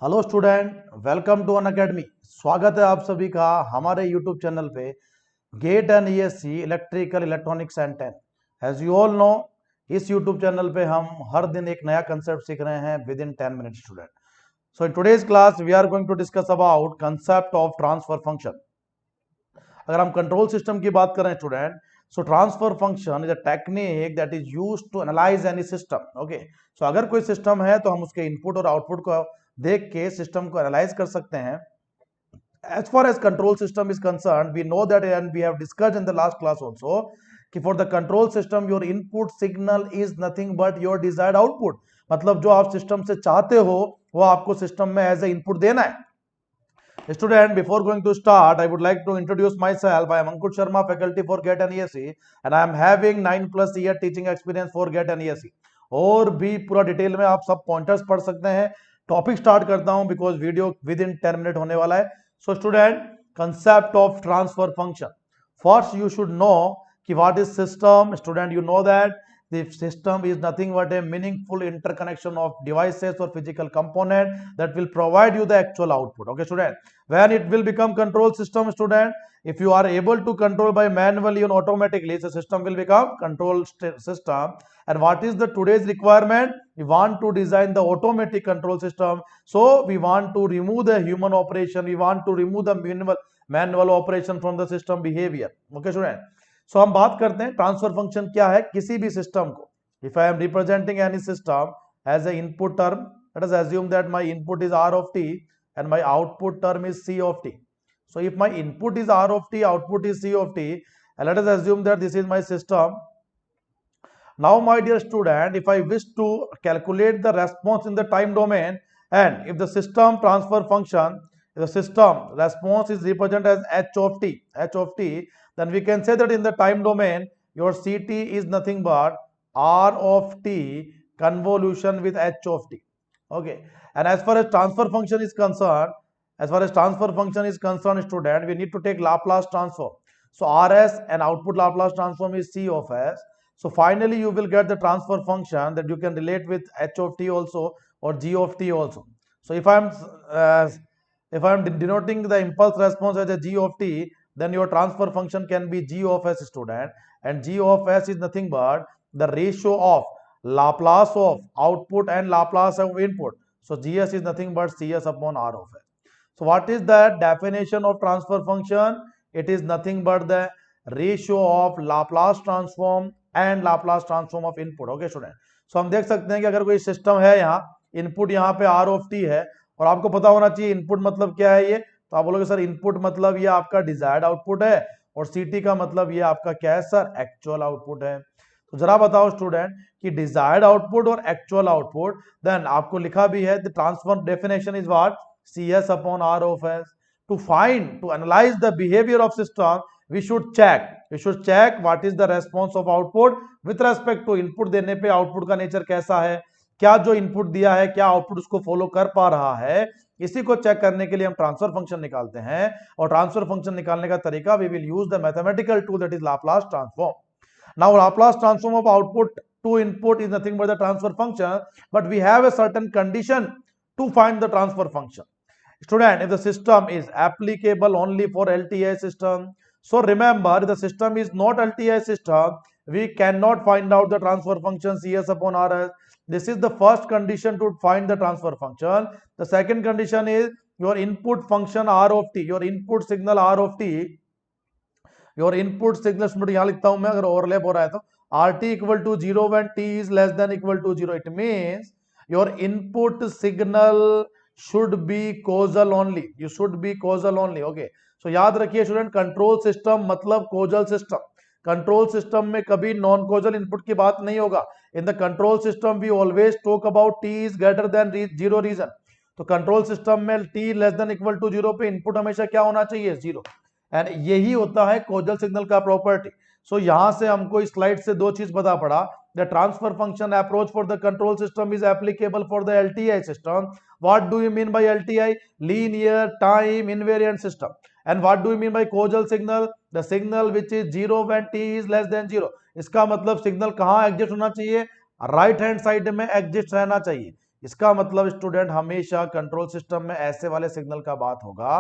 Hello student, welcome to Unacademy. स्वागत है आप सभी का हमारे यूट्यूब चैनल पे GATE and ESC electrical electronics and 10। As you all know, इस यूट्यूब चैनल पे हम हर दिन एक नया कंसेप्ट सीख रहे हैं within 10 minutes student. So in today's class we are going to discuss about concept of transfer function. अगर हम कंट्रोल सिस्टम की बात करें student, so transfer function is a technique that is used to analyse any system. Okay, so अगर कोई system है तो हम उसके इनपुट और आउटपुट को देख के सिस्टम को एनालाइज कर सकते हैं। As far as control system is concerned, we know that and we have discussed in the last class also कि for the control system your input signal is nothing but your desired output। मतलब जो आप system से चाहते हो वो आपको system में एज ए इनपुट देना है। Student, before going to start, I would like to introduce myself. I am Ankur Sharma, faculty for GATE and ESE, and I am having 9+ year teaching experience for GATE and ESE। और भी पूरा detail में आप सब pointers पढ़ सकते हैं। Topic start करता हूं because video within 10 minute होने वाला है। So student, concept of transfer function. First you should know कि what is system. Student, you know that the system is nothing but a meaningful interconnection of devices or physical component that will provide you the actual output. Okay student, when it will become control system student, if you are able to control by manually and automatically, the system will become control system. And what is the today's requirement? We want to design the automatic control system, so we want to remove the human operation, we want to remove the manual operation from the system behavior. Okay student, सो हम बात करते हैं transfer function क्या है किसी भी system को। If I am representing any system as a input term, let us assume that my input is R of T and my output term is C of T. So if my input is R of T, output is C of T, and let us assume that this is my system. Now my dear student, if I wish to calculate the response in the time domain, and if the system transfer function, if the system response is represented as h of t, then we can say that in the time domain your ct is nothing but r of t convolution with h of t. Okay, and as far as transfer function is concerned, student, we need to take Laplace transform. So rs and output Laplace transform is c of s. So finally you will get the transfer function that you can relate with h of t also or g of t also. So if I am denoting the impulse response as a g of t, then your transfer function can be g of s student, and g of s is nothing but the ratio of Laplace of output and Laplace of input. So gs is nothing but cs upon r of s. So what is the definition of transfer function? It is nothing but the ratio of Laplace transform and Laplace transform of input. Okay student, so हम देख सकते हैं कि अगर कोई system है, यहाँ input यहाँ पे आर ऑफ टी है, और आपको पता होना चाहिए इनपुट मतलब क्या है। ये तो आप बोलोगे सर इनपुट मतलब ये आपका डिजायर्ड आउटपुट है, और सीटी का मतलब ये आपका क्या है सर, एक्चुअल आउटपुट है। तो जरा बताओ स्टूडेंट कि डिजायर्ड आउटपुट और एक्चुअल आउटपुट, देन आपको लिखा भी है the transfer definition is what, cs upon r of s. To analyze the behavior of system, we should check what is the response of output with respect to input देने पे output का nature कैसा है, क्या जो input दिया है क्या आउटपुट उसको फॉलो कर पा रहा है। इसी को चेक करने के लिए हम ट्रांसफर फंक्शन निकालते हैं, और ट्रांसफर फंक्शन निकालने का तरीका we will use the mathematical tool that is Laplace transform. Now Laplace transform of output to input is nothing but the transfer function, but we have a certain condition to find the transfer function. Student, if the system is applicable only for LTI system, so remember the system is not LTI system, we cannot find out the transfer function cs upon rs. This is the first condition to find the transfer function. The second condition is your input function r of t, your input signal r of t, your input signal student यहाँ लिखता हूं मैं, अगर overlap हो रहा है तो rt equal to 0 when t is less than equal to 0. It means your input signal should be causal only, you should be causal only. Okay, so याद रखिए स्टूडेंट, कंट्रोल सिस्टम मतलब causal system. कंट्रोल सिस्टम में कभी non causal इनपुट की बात नहीं होगा। In the control system we always talk about t is greater than 0 region. तो कंट्रोल सिस्टम में t less than equal to 0 पे इनपुट हमेशा क्या होना चाहिए, 0, एंड यही होता है causal सिग्नल का प्रॉपर्टी। सो यहां से हमको इस स्लाइड से दो चीज पता पड़ा, the transfer function approach for the control system is applicable for the LTI system. What do you mean bye LTI? Linear time invariant system. And what do you mean bye causal signal? The signal which is 0 when t is less than 0. इसका मतलब signal कहां exist होना चाहिए? Right hand side में exist रहना चाहिए, इसका मतलब स्टूडेंट हमेशा कंट्रोल सिस्टम में ऐसे वाले सिग्नल का बात होगा।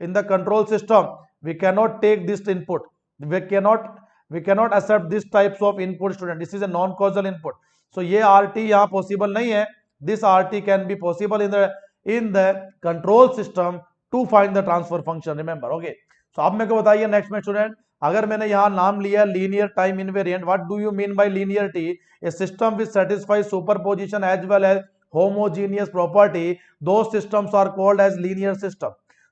In the control system we cannot take this input, we cannot accept this types of input student, this is a non causal input. So ये आरटी यहाँ पॉसिबल नहीं है। This RT can be possible in the control system to find the transfer function, remember. Okay, so अब मेरे को बताइए next में student, अगर मैंने यहाँ नाम लिया linear time invariant, what do you mean by linearity? A system which satisfies superposition as well as homogeneous property, those systems are called as linear system.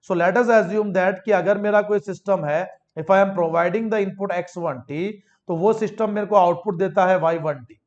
So let us assume that कि अगर मेरा कोई system है, if I am providing the input x1t, तो वो system मेरे को output देता है y1t.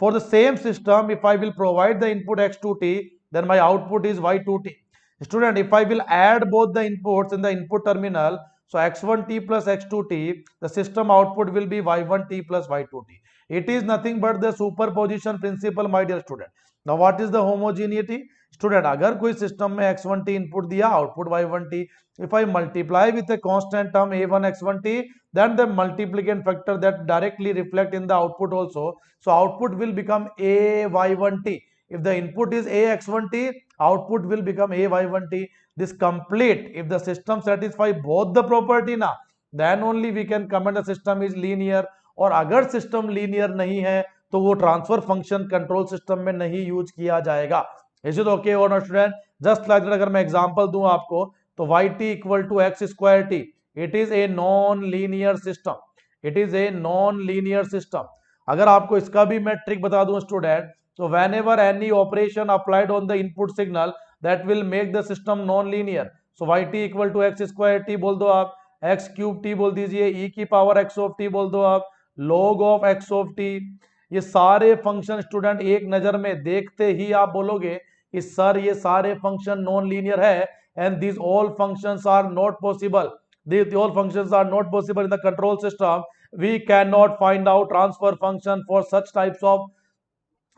For the same system, if I will provide the input x2t, then my output is y2t. Student, if I will add both the inputs in the input terminal, so x1t plus x2t, the system output will be y1t plus y2t. It is nothing but the superposition principle, my dear student. Now what is the homogeneity? Student, अगर कोई system में x1t input दिया, output y1t, if I multiply with a constant term a1 x1t, then the multiplicand factor that directly reflect in the output also, so output will become a y1t. If the input is a x1t, output will become a y1t. This complete, if the system satisfy both the property ना, then only we can comment the system is linear. और अगर system linear नहीं है तो वो transfer function control system में नहीं use किया जाएगा। इज इट ओके और not student? Just like that, अगर मैं एग्जांपल दूं आपको, तो yt equal to X square T, it is a non linear system, it is a non linear system. अगर आपको इसका भी मैं ट्रिक बता दूं स्टूडेंट, तो whenever any operation applied on the input signal that will make the system non linear. So yt equal to X square T बोल दो आप, एक्स क्यूब टी बोल दीजिए, ई की पावर एक्स ऑफ टी बोल दो आप, log of x of T, ये सारे फंक्शन स्टूडेंट एक नजर में देखते ही आप बोलोगे कि सर ये सारे फंक्शन नॉन लीनियर है, and this all functions are not possible, these all functions are not possible in the control system. We cannot find out transfer function for such types of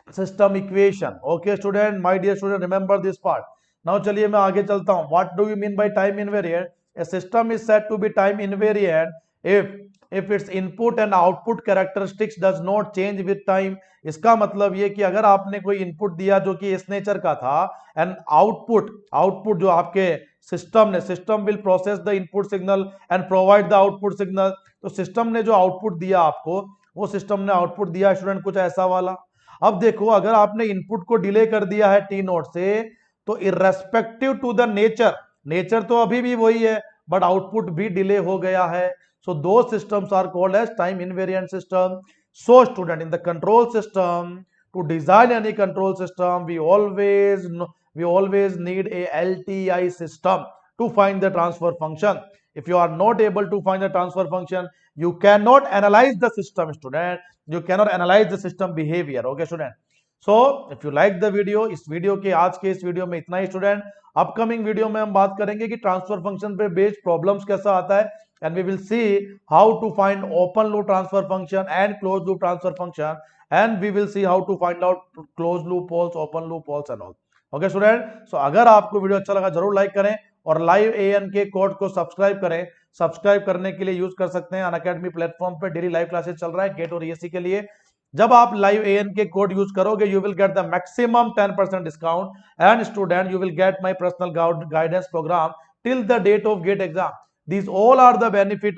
system equation. Okay student, my dear student, remember this part. Now चलिए मैं आगे चलता हूं. What do you mean by time invariant? A system is said to be time invariant if its input and output characteristics does not change with time. इसका मतलब ये कि अगर आपने कोई इनपुट दिया जो कि इस नेचर का था, एंड आउटपुट जो आपके system will process the input signal and provide the output signal. तो सिस्टम ने जो आउटपुट दिया आपको, वो सिस्टम ने आउटपुट दिया स्टूडेंट कुछ ऐसा वाला। अब देखो, अगर आपने इनपुट को डिले कर दिया है टी नोट से, तो इररेस्पेक्टिव टू द नेचर तो अभी भी वही है, बट आउटपुट भी डिले हो गया है। So those systems are called as time invariant system. So student, in the control system, to design any control system, we always need a LTI system to find the transfer function. If you are not able to find the transfer function, you cannot analyze the system, student. You cannot analyze the system behavior. Okay student? So if you like the video, इस video के आज के इस video में इतना ही student. Upcoming video में हम बात करेंगे कि ट्रांसफर फंक्शन पे बेस्ड प्रॉब्लम्स कैसा आता है, and we will see how to find open loop transfer function and closed loop transfer function, and we will see how to find out closed loop poles, open loop poles and all. Okay student, so अगर आपको video अच्छा लगा जरूर like करें और live AN के code को subscribe करें। सब्सक्राइब करने के लिए यूज कर सकते हैं अनअकैडमी प्लेटफॉर्म पे डेली लाइव क्लासेस चल रहा है गेट और ईएससी के लिए। जब आप लाइव एएन के कोड यूज करोगे, you will get the maximum 10% discount, and student you will get my personal guidance program till the date of GATE exam. These all are the benefit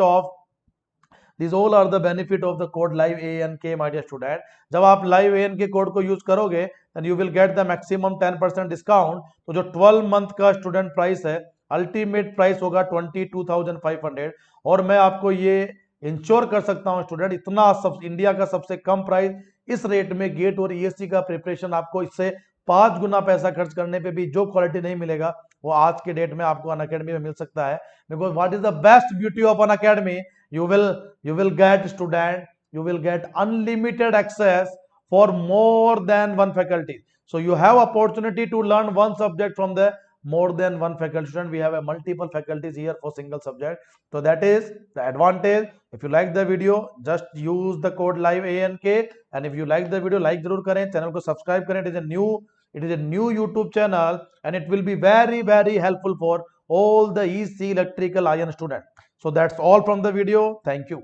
of the code live ANK, my dear student. जब आप live ANK code को use करोगे, then you will get the maximum 10% discount. तो जो 12 month का student price है, ultimate price होगा 22,500, और मैं आपको ये इंश्योर कर सकता हूं स्टूडेंट, इतना इंडिया का सबसे कम प्राइस, इस रेट में गेट और ईएससी का प्रिपरेशन आपको इससे 5 गुना पैसा खर्च करने पे भी जो क्वालिटी नहीं मिलेगा, वो आज के डेट में आपको अनअकैडमी में मिल सकता है। Because what is the best beauty of Unacademy? you will get student, you will get unlimited access for more than one faculty. So you have opportunity to learn one subject from the more than one faculty. Student, we have a multiple faculties here for single subject. So that is the advantage. If you like the video, just use the code live ANK, and if you like the video, like जरूर करें, channel को subscribe करें। It is a new YouTube channel, and it will be very, very helpful for all the EC electrical IN student. So that's all from the video. Thank you.